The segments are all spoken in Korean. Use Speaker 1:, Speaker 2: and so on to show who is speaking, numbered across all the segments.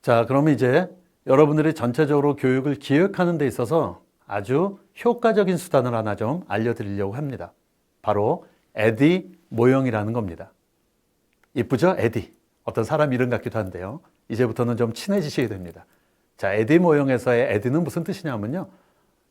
Speaker 1: 자, 그러면 이제 여러분들이 전체적으로 교육을 기획하는 데 있어서 아주 효과적인 수단을 하나 좀 알려드리려고 합니다. 바로 에디 모형이라는 겁니다. 이쁘죠? 에디. 어떤 사람 이름 같기도 한데요. 이제부터는 좀 친해지셔야 됩니다. 자, 에디 모형에서의 에디는 무슨 뜻이냐면요.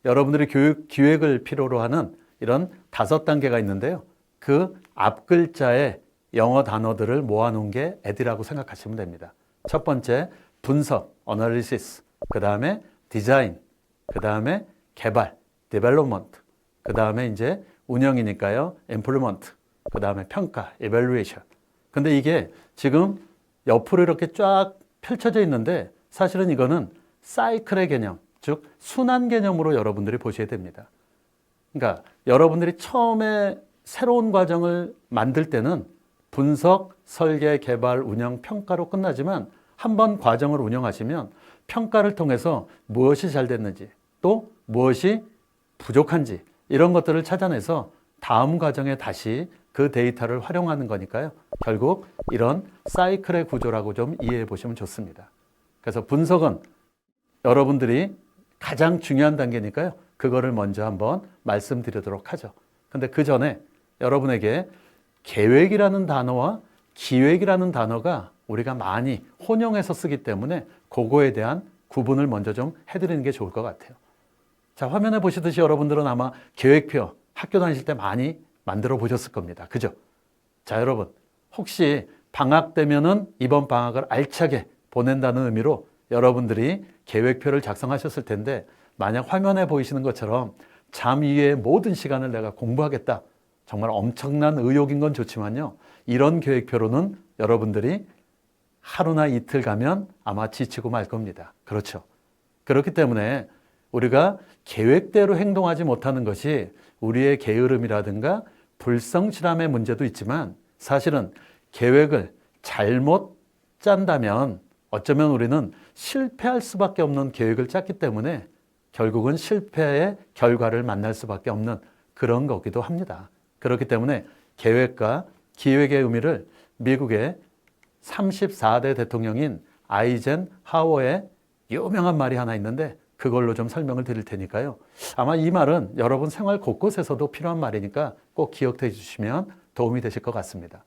Speaker 1: 여러분들이 교육 기획을 필요로 하는 이런 5단계가 있는데요. 그 앞 글자에 영어 단어들을 모아놓은 게 에디라고 생각하시면 됩니다. 첫 번째, 분석, analysis. 그 다음에 디자인. 그 다음에 개발, development. 그 다음에 이제 운영이니까요, implement. 그 다음에 평가, evaluation. 근데 이게 지금 옆으로 이렇게 쫙 펼쳐져 있는데 사실은 이거는 사이클의 개념, 즉 순환 개념으로 여러분들이 보셔야 됩니다. 그러니까 여러분들이 처음에 새로운 과정을 만들 때는 분석, 설계, 개발, 운영, 평가로 끝나지만 한번 과정을 운영하시면 평가를 통해서 무엇이 잘 됐는지 또 무엇이 부족한지 이런 것들을 찾아내서 다음 과정에 다시 그 데이터를 활용하는 거니까요. 결국 이런 사이클의 구조라고 좀 이해해 보시면 좋습니다. 그래서 분석은 여러분들이 가장 중요한 단계니까요. 그거를 먼저 한번 말씀드리도록 하죠. 근데 그 전에 여러분에게 계획이라는 단어와 기획이라는 단어가 우리가 많이 혼용해서 쓰기 때문에 그거에 대한 구분을 먼저 좀 해드리는 게 좋을 것 같아요. 자, 화면에 보시듯이 여러분들은 아마 계획표 학교 다니실 때 많이 만들어 보셨을 겁니다. 그죠? 자, 여러분 혹시 방학 되면은 이번 방학을 알차게 보낸다는 의미로 여러분들이 계획표를 작성하셨을 텐데 만약 화면에 보이시는 것처럼 잠 이외의 모든 시간을 내가 공부하겠다. 정말 엄청난 의욕인 건 좋지만요. 이런 계획표로는 여러분들이 하루나 이틀 가면 아마 지치고 말 겁니다. 그렇죠? 그렇기 때문에 우리가 계획대로 행동하지 못하는 것이 우리의 게으름이라든가 불성실함의 문제도 있지만 사실은 계획을 잘못 짠다면 어쩌면 우리는 실패할 수밖에 없는 계획을 짰기 때문에 결국은 실패의 결과를 만날 수밖에 없는 그런 거기도 합니다. 그렇기 때문에 계획과 기획의 의미를 미국의 34대 대통령인 아이젠 하워의 유명한 말이 하나 있는데 그걸로 좀 설명을 드릴 테니까요. 아마 이 말은 여러분 생활 곳곳에서도 필요한 말이니까 꼭 기억해 주시면 도움이 되실 것 같습니다.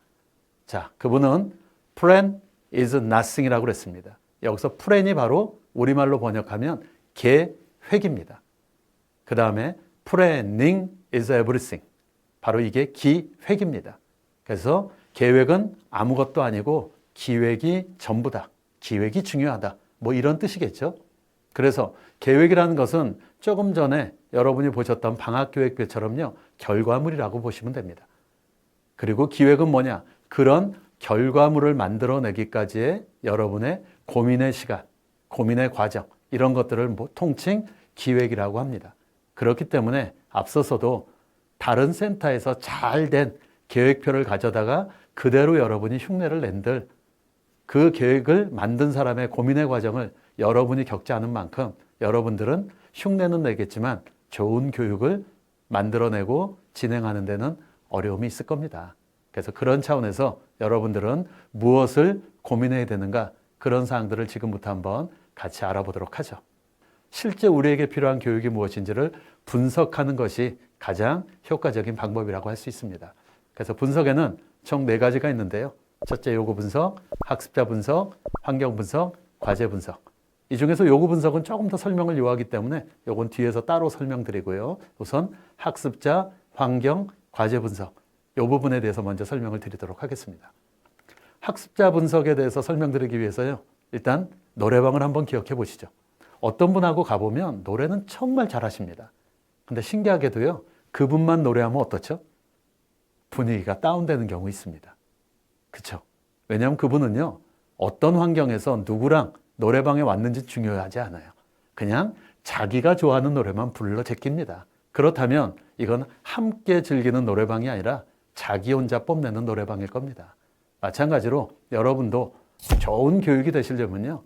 Speaker 1: 자, 그분은 plan is nothing이라고 그랬습니다. 여기서 plan이 바로 우리말로 번역하면 계획입니다. 그 다음에 planning is everything. 바로 이게 기획입니다. 그래서 계획은 아무것도 아니고 기획이 전부다. 기획이 중요하다. 뭐 이런 뜻이겠죠. 그래서 계획이라는 것은 조금 전에 여러분이 보셨던 방학계획표처럼요. 결과물이라고 보시면 됩니다. 그리고 기획은 뭐냐? 그런 결과물을 만들어내기까지의 여러분의 고민의 시간, 고민의 과정 이런 것들을 통칭 기획이라고 합니다. 그렇기 때문에 앞서서도 다른 센터에서 잘된 계획표를 가져다가 그대로 여러분이 흉내를 낸들 그 계획을 만든 사람의 고민의 과정을 여러분이 겪지 않은 만큼 여러분들은 흉내는 내겠지만 좋은 교육을 만들어내고 진행하는 데는 어려움이 있을 겁니다. 그래서 그런 차원에서 여러분들은 무엇을 고민해야 되는가 그런 사항들을 지금부터 한번 같이 알아보도록 하죠. 실제 우리에게 필요한 교육이 무엇인지를 분석하는 것이 가장 효과적인 방법이라고 할 수 있습니다. 그래서 분석에는 총 4가지가 있는데요. 첫째 요구 분석, 학습자 분석, 환경 분석, 과제 분석. 이 중에서 요구 분석은 조금 더 설명을 요하기 때문에 요건 뒤에서 따로 설명드리고요. 우선 학습자, 환경, 과제 분석 이 부분에 대해서 먼저 설명을 드리도록 하겠습니다. 학습자 분석에 대해서 설명드리기 위해서요. 일단 노래방을 한번 기억해 보시죠. 어떤 분하고 가보면 노래는 정말 잘하십니다. 근데 신기하게도요. 그분만 노래하면 어떻죠? 분위기가 다운되는 경우 있습니다. 그렇죠? 왜냐하면 그분은요. 어떤 환경에서 누구랑 노래방에 왔는지 중요하지 않아요. 그냥 자기가 좋아하는 노래만 불러 제낍니다. 그렇다면 이건 함께 즐기는 노래방이 아니라 자기 혼자 뽐내는 노래방일 겁니다. 마찬가지로 여러분도 좋은 교육이 되시려면요.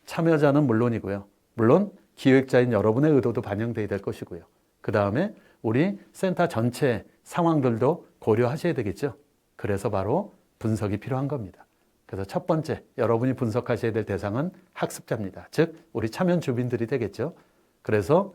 Speaker 1: 참여자는 물론이고요. 물론 기획자인 여러분의 의도도 반영돼야 될 것이고요. 그 다음에 우리 센터 전체 상황들도 고려하셔야 되겠죠. 그래서 바로 분석이 필요한 겁니다. 그래서 첫 번째 여러분이 분석하셔야 될 대상은 학습자입니다. 즉 우리 참여 주민들이 되겠죠. 그래서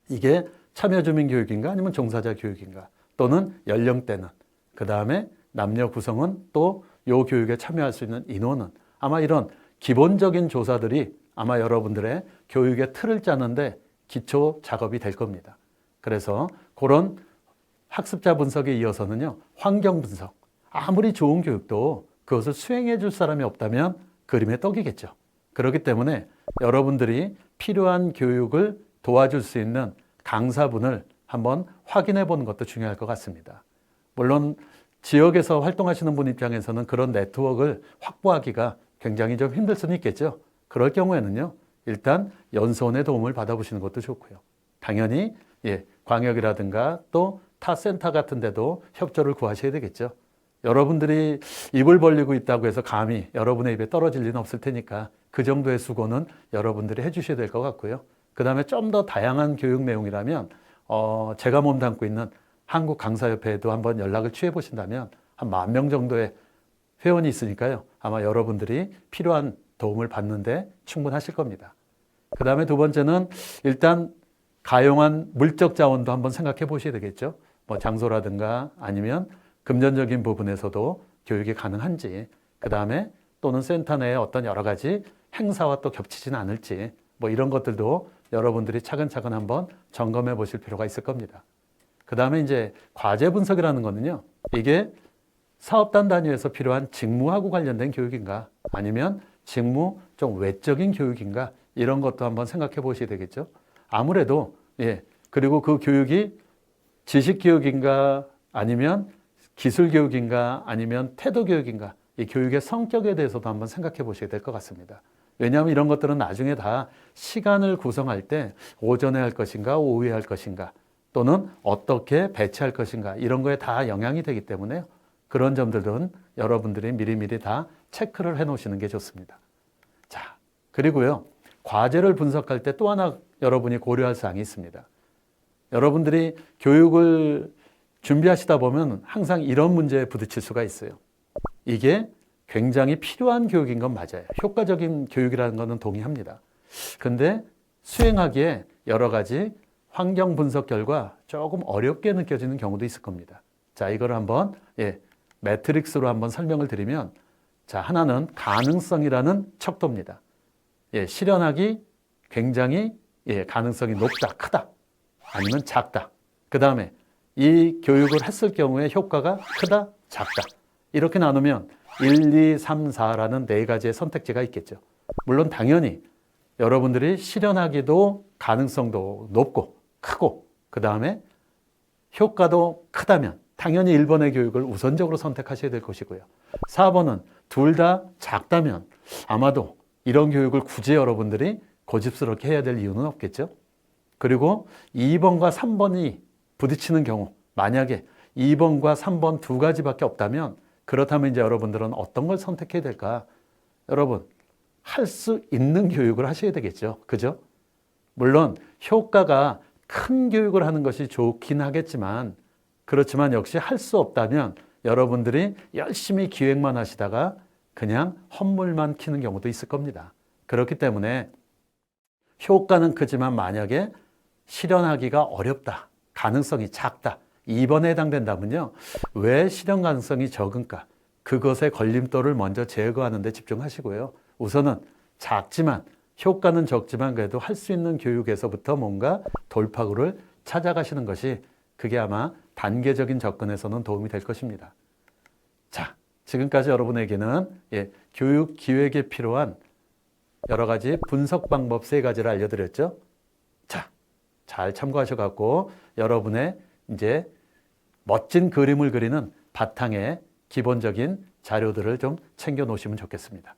Speaker 1: 이게 참여 주민 교육인가 아니면 종사자 교육인가 또는 연령대는 그 다음에 남녀 구성은 또 요 교육에 참여할 수 있는 인원은 아마 이런 기본적인 조사들이 아마 여러분들의 교육의 틀을 짜는데 기초 작업이 될 겁니다. 그래서 그런 학습자 분석에 이어서는요, 환경 분석. 아무리 좋은 교육도 그것을 수행해 줄 사람이 없다면 그림의 떡이겠죠. 그렇기 때문에 여러분들이 필요한 교육을 도와줄 수 있는 강사분을 한번 확인해 보는 것도 중요할 것 같습니다. 물론 지역에서 활동하시는 분 입장에서는 그런 네트워크를 확보하기가 굉장히 좀 힘들 수는 있겠죠. 그럴 경우에는요, 일단 연수원의 도움을 받아보시는 것도 좋고요. 당연히 광역이라든가 또 타 센터 같은 데도 협조를 구하셔야 되겠죠. 여러분들이 입을 벌리고 있다고 해서 감히 여러분의 입에 떨어질 리는 없을 테니까 그 정도의 수고는 여러분들이 해주셔야 될 것 같고요. 그 다음에 좀 더 다양한 교육 내용이라면 제가 몸담고 있는 한국강사협회에도 한번 연락을 취해 보신다면 한 10,000명 정도의 회원이 있으니까요. 아마 여러분들이 필요한 도움을 받는데 충분하실 겁니다. 그 다음에 두 번째는 일단 가용한 물적 자원도 한번 생각해 보셔야 되겠죠. 뭐 장소라든가 아니면 금전적인 부분에서도 교육이 가능한지, 그 다음에 또는 센터 내에 어떤 여러 가지 행사와 또 겹치지는 않을지, 뭐 이런 것들도 여러분들이 차근차근 한번 점검해 보실 필요가 있을 겁니다. 그 다음에 이제 과제 분석이라는 거는요, 이게 사업단 단위에서 필요한 직무하고 관련된 교육인가, 아니면 직무 좀 외적인 교육인가, 이런 것도 한번 생각해 보셔야 되겠죠. 아무래도, 그리고 그 교육이 지식 교육인가, 아니면 기술 교육인가, 아니면 태도 교육인가, 이 교육의 성격에 대해서도 한번 생각해 보셔야 될 것 같습니다. 왜냐하면 이런 것들은 나중에 다 시간을 구성할 때 오전에 할 것인가, 오후에 할 것인가, 또는 어떻게 배치할 것인가, 이런 거에 다 영향이 되기 때문에요. 그런 점들은 여러분들이 미리미리 다 체크를 해 놓으시는 게 좋습니다. 자, 그리고요, 과제를 분석할 때 또 하나 여러분이 고려할 사항이 있습니다. 여러분들이 교육을 준비하시다 보면 항상 이런 문제에 부딪힐 수가 있어요. 이게 굉장히 필요한 교육인 건 맞아요. 효과적인 교육이라는 것은 동의합니다. 근데 수행하기에 여러 가지 환경 분석 결과 조금 어렵게 느껴지는 경우도 있을 겁니다. 자, 이걸 한번 매트릭스로 한번 설명을 드리면, 자, 하나는 가능성이라는 척도입니다. 실현하기 굉장히 가능성이 높다, 크다, 아니면 작다. 그 다음에 이 교육을 했을 경우에 효과가 크다, 작다. 이렇게 나누면 1, 2, 3, 4라는 네 가지의 선택지가 있겠죠. 물론 당연히 여러분들이 실현하기도 가능성도 높고 크고 그 다음에 효과도 크다면 당연히 1번의 교육을 우선적으로 선택하셔야 될 것이고요. 4번은 둘 다 작다면 아마도 이런 교육을 굳이 여러분들이 고집스럽게 해야 될 이유는 없겠죠. 그리고 2번과 3번이 부딪히는 경우, 만약에 2번과 3번 두 가지밖에 없다면 그렇다면 이제 여러분들은 어떤 걸 선택해야 될까? 여러분, 할 수 있는 교육을 하셔야 되겠죠. 그죠? 물론 효과가 큰 교육을 하는 것이 좋긴 하겠지만, 그렇지만 역시 할 수 없다면 여러분들이 열심히 기획만 하시다가 그냥 헛물만 키는 경우도 있을 겁니다. 그렇기 때문에 효과는 크지만 만약에 실현하기가 어렵다, 가능성이 작다, 2번에 해당된다면요, 왜 실현 가능성이 적은가, 그것의 걸림돌을 먼저 제거하는 데 집중하시고요. 우선은 작지만 효과는 적지만 그래도 할 수 있는 교육에서부터 뭔가 돌파구를 찾아가시는 것이, 그게 아마 단계적인 접근에서는 도움이 될 것입니다. 자, 지금까지 여러분에게는 교육 기획에 필요한 여러 가지 분석 방법 3가지를 알려드렸죠. 자, 잘 참고하셔갖고 여러분의 이제 멋진 그림을 그리는 바탕에 기본적인 자료들을 좀 챙겨 놓으시면 좋겠습니다.